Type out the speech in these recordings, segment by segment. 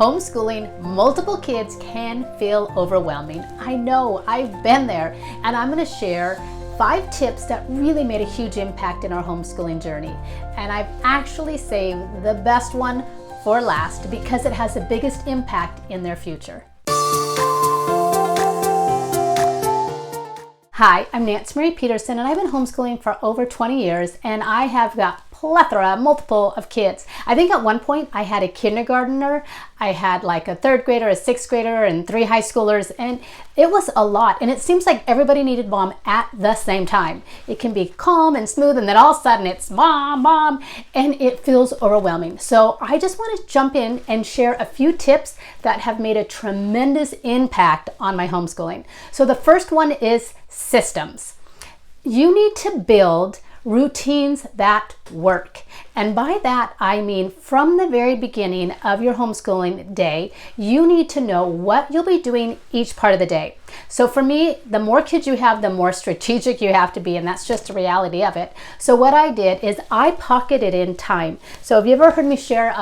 Homeschooling multiple kids can feel overwhelming. I know, I've been there, and I'm going to share 5 tips that really made a huge impact in our homeschooling journey. And I've actually saved the best one for last because it has the biggest impact in their future. Hi, I'm Nancy Marie Peterson, and I've been homeschooling for over 20 years, and I have got multiple of kids. I think at one point I had a kindergartner, I had like a 3rd grader, a 6th grader, and 3 high schoolers, and it was a lot. And it seems like everybody needed mom at the same time. It can be calm and smooth, and then all of a sudden it's mom, mom, and it feels overwhelming. So I just want to jump in and share a few tips that have made a tremendous impact on my homeschooling. So the first one is systems. You need to build routines that work. And by that, I mean from the very beginning of your homeschooling day, you need to know what you'll be doing each part of the day. So for me, the more kids you have, the more strategic you have to be, and that's just the reality of it. So what I did is I pocketed in time. So have you ever heard me share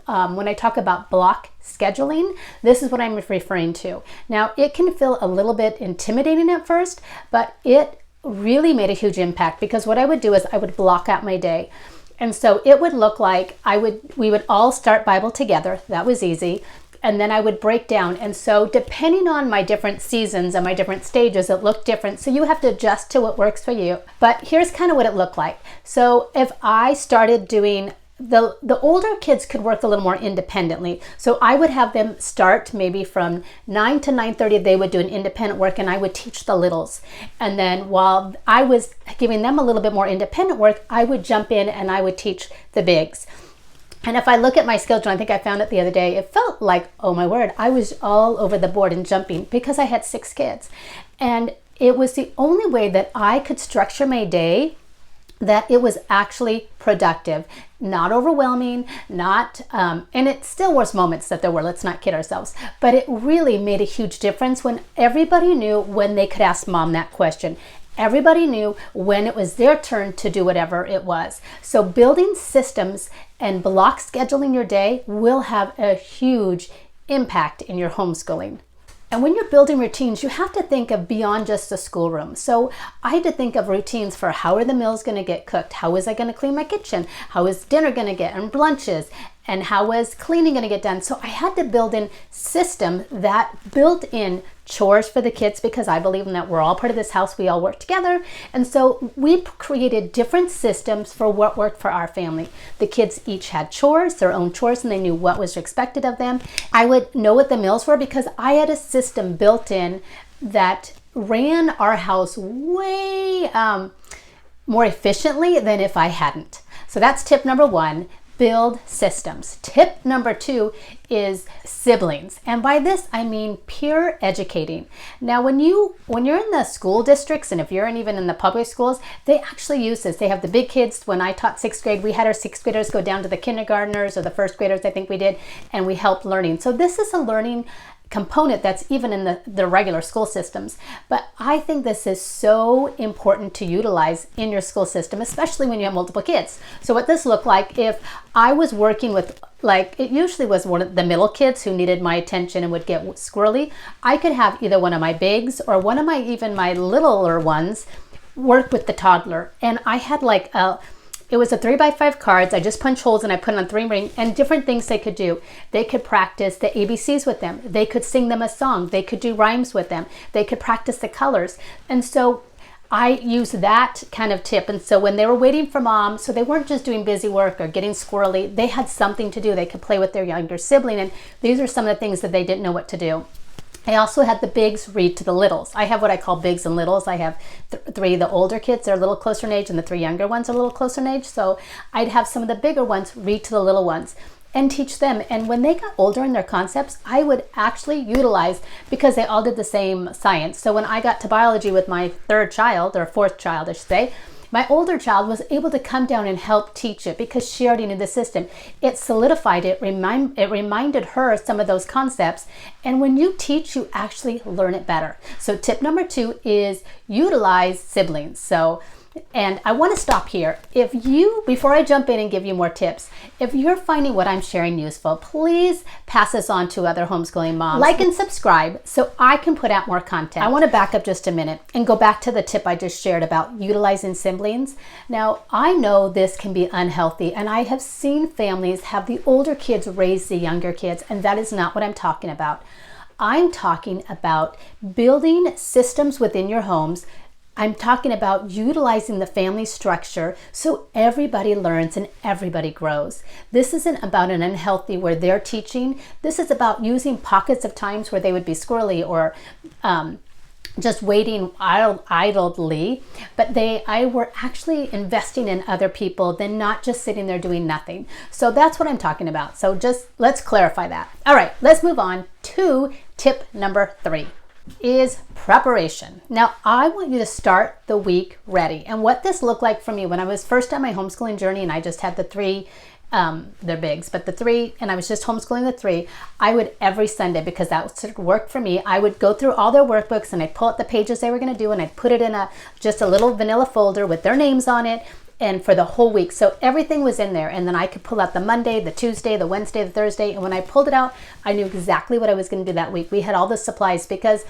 when I talk about block scheduling, this is what I'm referring to. Now, it can feel a little bit intimidating at first, but it really made a huge impact because what I would do is I would block out my day. And so it would look like we would all start Bible together. That was easy. And then I would break down. And so depending on my different seasons and my different stages, it looked different. So you have to adjust to what works for you. But here's kind of what it looked like. So if I started doing the older kids could work a little more independently. So I would have them start maybe from 9 to 9:30. They would do an independent work and I would teach the littles. And then while I was giving them a little bit more independent work, I would jump in and I would teach the bigs. And if I look at my schedule, I think I found it the other day, it felt like, oh my word, I was all over the board and jumping because I had 6 kids. And it was the only way that I could structure my day that it was actually productive, not overwhelming, and it still was moments that there were, let's not kid ourselves, but it really made a huge difference when everybody knew when they could ask mom that question. Everybody knew when it was their turn to do whatever it was. So building systems and block scheduling your day will have a huge impact in your homeschooling. And when you're building routines, you have to think of beyond just the schoolroom. So I had to think of routines for how are the meals going to get cooked? How was I going to clean my kitchen? How is dinner going to get, and lunches? And how was cleaning going to get done? So I had to build in system that built in chores for the kids because I believe in that we're all part of this house. We all work together. And so we created different systems for what worked for our family. The kids each had chores, their own chores, and they knew what was expected of them. I would know what the meals were because I had a system built in that ran our house way more efficiently than if I hadn't. So that's tip number 1. Build systems. Tip number 2 is siblings. And by this, I mean peer educating. Now, when you're in the school districts, and if you're even in the public schools, they actually use this. They have the big kids. When I taught 6th grade, we had our 6th graders go down to the kindergartners or the 1st graders, I think we did, and we helped learning. So this is a learning component that's even in the regular school systems. But I think this is so important to utilize in your school system, especially when you have multiple kids. So what this looked like, if I was working with, like, it usually was one of the middle kids who needed my attention and would get squirrely, I could have either one of my bigs or one of even my littler ones work with the toddler. And I had it was a 3x5 cards. I just punch holes and I put on 3 rings and different things they could do. They could practice the ABCs with them. They could sing them a song. They could do rhymes with them. They could practice the colors. And so I used that kind of tip. And so when they were waiting for mom, so they weren't just doing busy work or getting squirrely, they had something to do. They could play with their younger sibling. And these are some of the things that they didn't know what to do. I also had the bigs read to the littles. I have what I call bigs and littles. I have 3 the older kids, they're a little closer in age, and the 3 younger ones are a little closer in age. So I'd have some of the bigger ones read to the little ones and teach them. And when they got older in their concepts, I would actually utilize, because they all did the same science. So when I got to biology with my 3rd child, or 4th child, I should say, my older child was able to come down and help teach it because she already knew the system. It solidified it, it reminded her some of those concepts. And when you teach, you actually learn it better. So tip number 2 is utilize siblings. So And I want to stop here. Before I jump in and give you more tips, if you're finding what I'm sharing useful, please pass this on to other homeschooling moms. Like and subscribe so I can put out more content. I want to back up just a minute and go back to the tip I just shared about utilizing siblings. Now, I know this can be unhealthy, and I have seen families have the older kids raise the younger kids, and that is not what I'm talking about. I'm talking about building systems within your homes. I'm talking about utilizing the family structure so everybody learns and everybody grows. This isn't about an unhealthy where they're teaching. This is about using pockets of times where they would be squirrely or just waiting idly, but I were actually investing in other people than not just sitting there doing nothing. So that's what I'm talking about. So just let's clarify that. All right, let's move on to tip number 3. Is preparation. Now, I want you to start the week ready. And what this looked like for me when I was first on my homeschooling journey, and I just had the 3, they're bigs, but the 3, and I was just homeschooling the 3, I would every Sunday, because that worked for me, I would go through all their workbooks and I'd pull out the pages they were going to do, and I'd put it in just a little vanilla folder with their names on it, and for the whole week. So everything was in there, and then I could pull out the Monday, the Tuesday, the Wednesday, the Thursday, and when I pulled it out, I knew exactly what I was going to do that week. We had all the supplies, because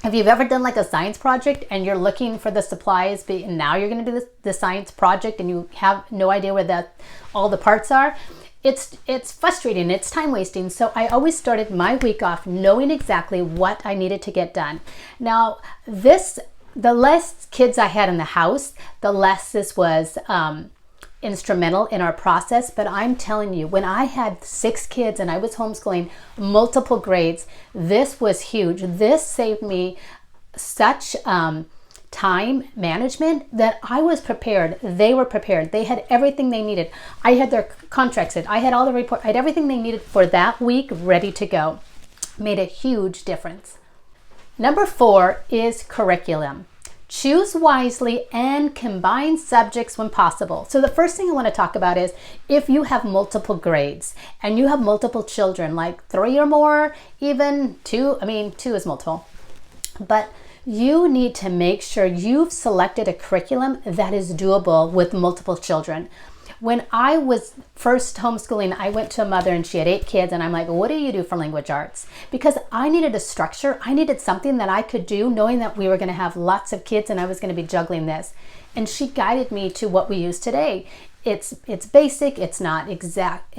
if you've ever done like a science project and you're looking for the supplies, and now you're going to do the science project and you have no idea where all the parts are, it's frustrating, it's time wasting. So I always started my week off knowing exactly what I needed to get done. Now, the less kids I had in the house, the less this was instrumental in our process. But I'm telling you, when I had 6 kids and I was homeschooling multiple grades, this was huge. This saved me such time management that I was prepared. They were prepared. They had everything they needed. I had their contracts in. I had all the report. I had everything they needed for that week ready to go. Made a huge difference. Number 4 is curriculum. Choose wisely and combine subjects when possible. So the first thing I want to talk about is if you have multiple grades and you have multiple children, like 3 or more, even 2, 2 is multiple, but you need to make sure you've selected a curriculum that is doable with multiple children. When I was first homeschooling, I went to a mother and she had 8 kids, and I'm like, what do you do for language arts? Because I needed a structure. I needed something that I could do knowing that we were going to have lots of kids and I was going to be juggling this. And she guided me to what we use today. It's basic, it's not exact,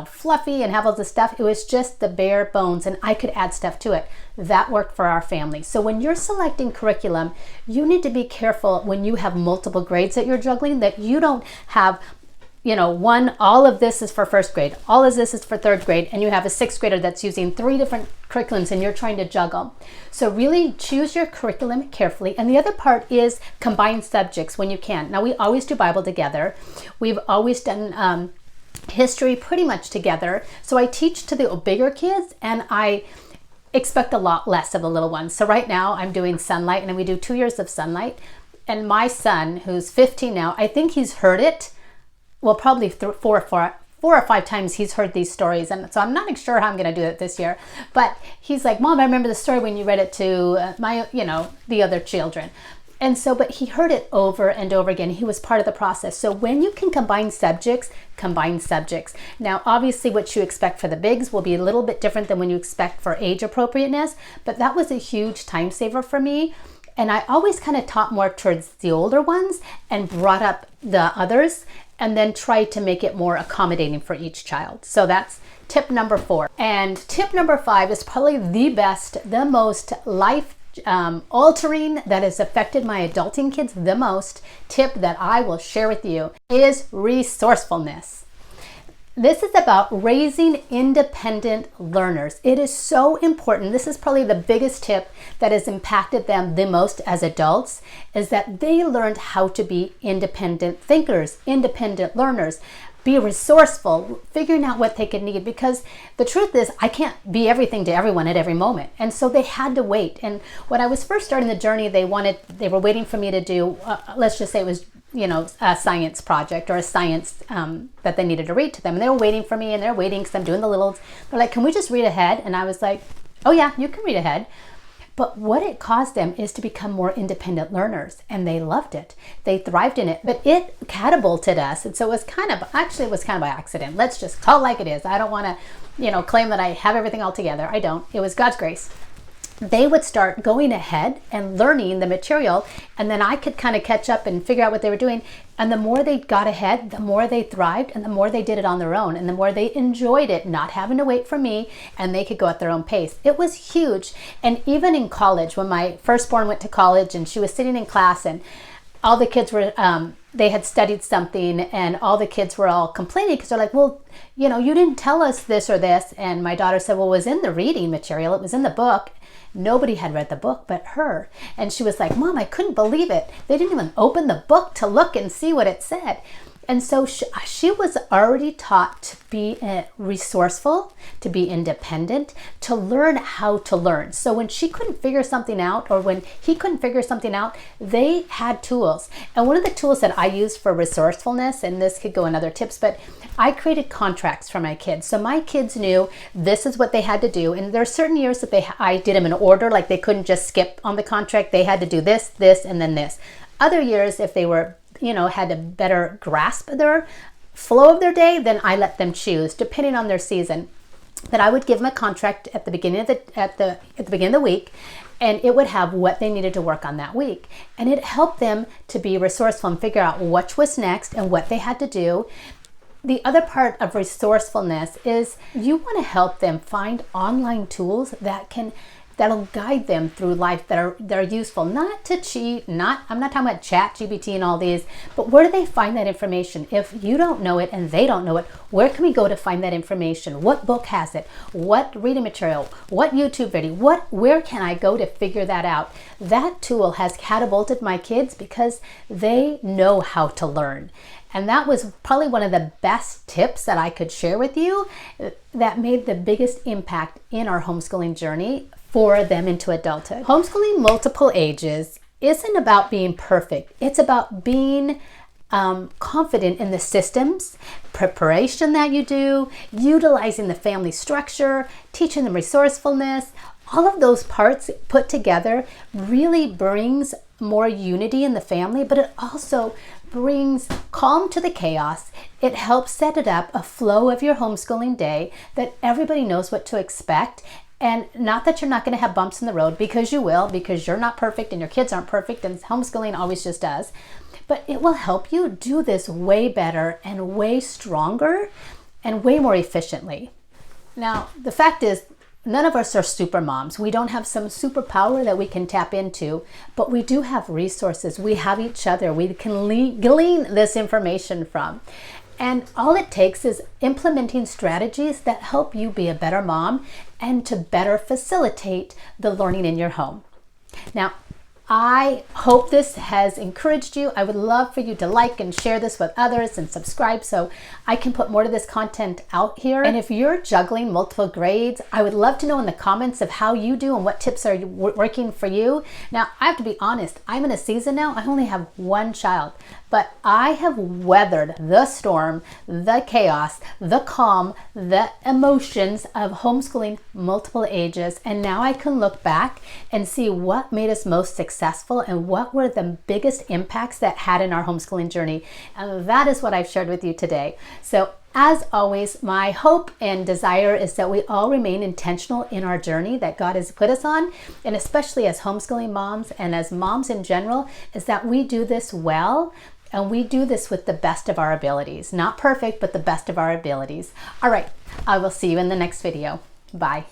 fluffy and have all this stuff. It was just the bare bones, and I could add stuff to it. That worked for our family. So when you're selecting curriculum, you need to be careful when you have multiple grades that you're juggling, that you don't have all of this is for 1st grade, all of this is for 3rd grade, and you have a 6th grader that's using 3 different curriculums and you're trying to juggle. So really choose your curriculum carefully. And the other part is combine subjects when you can. Now, we always do Bible together. We've always done history pretty much together. So I teach to the bigger kids and I expect a lot less of the little ones. So right now I'm doing sunlight, and we do 2 years of sunlight. And my son, who's 15 now, I think he's heard it. Well, probably 4 or 5 times he's heard these stories. And so I'm not sure how I'm going to do it this year. But he's like, Mom, I remember the story when you read it to the other children. And so, but he heard it over and over again. He was part of the process. So when you can combine subjects, combine subjects. Now, obviously what you expect for the bigs will be a little bit different than when you expect for age appropriateness. But that was a huge time saver for me. And I always kind of taught more towards the older ones and brought up the others, and then try to make it more accommodating for each child. So that's tip number 4. And tip number 5 is probably the best, the most life altering, that has affected my adulting kids the most. Tip that I will share with you is resourcefulness. This is about raising independent learners. It is so important. This is probably the biggest tip that has impacted them the most as adults, is that they learned how to be independent thinkers, independent learners, be resourceful, figuring out what they could need, because the truth is I can't be everything to everyone at every moment. And so they had to wait. And when I was first starting the journey, they were waiting for me to do, let's just say it was a science project or a science that they needed to read to them. And they were waiting for me, and they're waiting because I'm doing the littles. They're like, can we just read ahead? And I was like, oh yeah, you can read ahead. But what it caused them is to become more independent learners, and they loved it. They thrived in it, but it catapulted us. And so it was kind of by accident. Let's just call it like it is. I don't want to, claim that I have everything all together. I don't. It was God's grace. They would start going ahead and learning the material, and then I could kind of catch up and figure out what they were doing. And the more they got ahead, the more they thrived, and the more they did it on their own, and the more they enjoyed it, not having to wait for me, and they could go at their own pace. It was huge. And even in college, when my firstborn went to college and she was sitting in class and all the kids were, they had studied something, and all the kids were all complaining because they're like, well, you didn't tell us this or this. And my daughter said, well, it was in the reading material. It was in the book. Nobody had read the book but her. And she was like, Mom, I couldn't believe it. They didn't even open the book to look and see what it said. And so she was already taught to be resourceful, to be independent, to learn how to learn. So when she couldn't figure something out, or when he couldn't figure something out, they had tools. And one of the tools that I used for resourcefulness, and this could go in other tips, but I created contracts for my kids. So my kids knew this is what they had to do. And there are certain years that I did them in order, like they couldn't just skip on the contract. They had to do this, this, and then this. Other years, if they were had a better grasp of their flow of their day, then I let them choose, depending on their season. But I would give them a contract at the beginning of the week, and it would have what they needed to work on that week. And it helped them to be resourceful and figure out what was next and what they had to do. The other part of resourcefulness is you want to help them find online tools that'll guide them through life, that are useful, not to cheat, I'm not talking about ChatGPT and all these, but where do they find that information? If you don't know it and they don't know it, where can we go to find that information? What book has it? What reading material? What YouTube video? Where can I go to figure that out? That tool has catapulted my kids because they know how to learn. And that was probably one of the best tips that I could share with you that made the biggest impact in our homeschooling journey for them into adulthood. Homeschooling multiple ages isn't about being perfect. It's about being confident in the systems, preparation that you do, utilizing the family structure, teaching them resourcefulness. All of those parts put together really brings more unity in the family, but it also brings calm to the chaos. It helps set it up, a flow of your homeschooling day that everybody knows what to expect. And not that you're not going to have bumps in the road, because you will, because you're not perfect and your kids aren't perfect, and homeschooling always just does. But it will help you do this way better and way stronger and way more efficiently. Now, the fact is, none of us are super moms. We don't have some superpower that we can tap into, but we do have resources. We have each other. We can glean this information from. And all it takes is implementing strategies that help you be a better mom and to better facilitate the learning in your home. Now, I hope this has encouraged you. I would love for you to like and share this with others and subscribe so I can put more of this content out here. And if you're juggling multiple grades, I would love to know in the comments of how you do and what tips are working for you. Now, I have to be honest, I'm in a season now, I only have one child, but I have weathered the storm, the chaos, the calm, the emotions of homeschooling multiple ages. And now I can look back and see what made us most successful and what were the biggest impacts that had in our homeschooling journey. And that is what I've shared with you today. So as always, my hope and desire is that we all remain intentional in our journey that God has put us on, and especially as homeschooling moms and as moms in general, is that we do this well. And we do this with the best of our abilities. Not perfect, but the best of our abilities. All right, I will see you in the next video. Bye.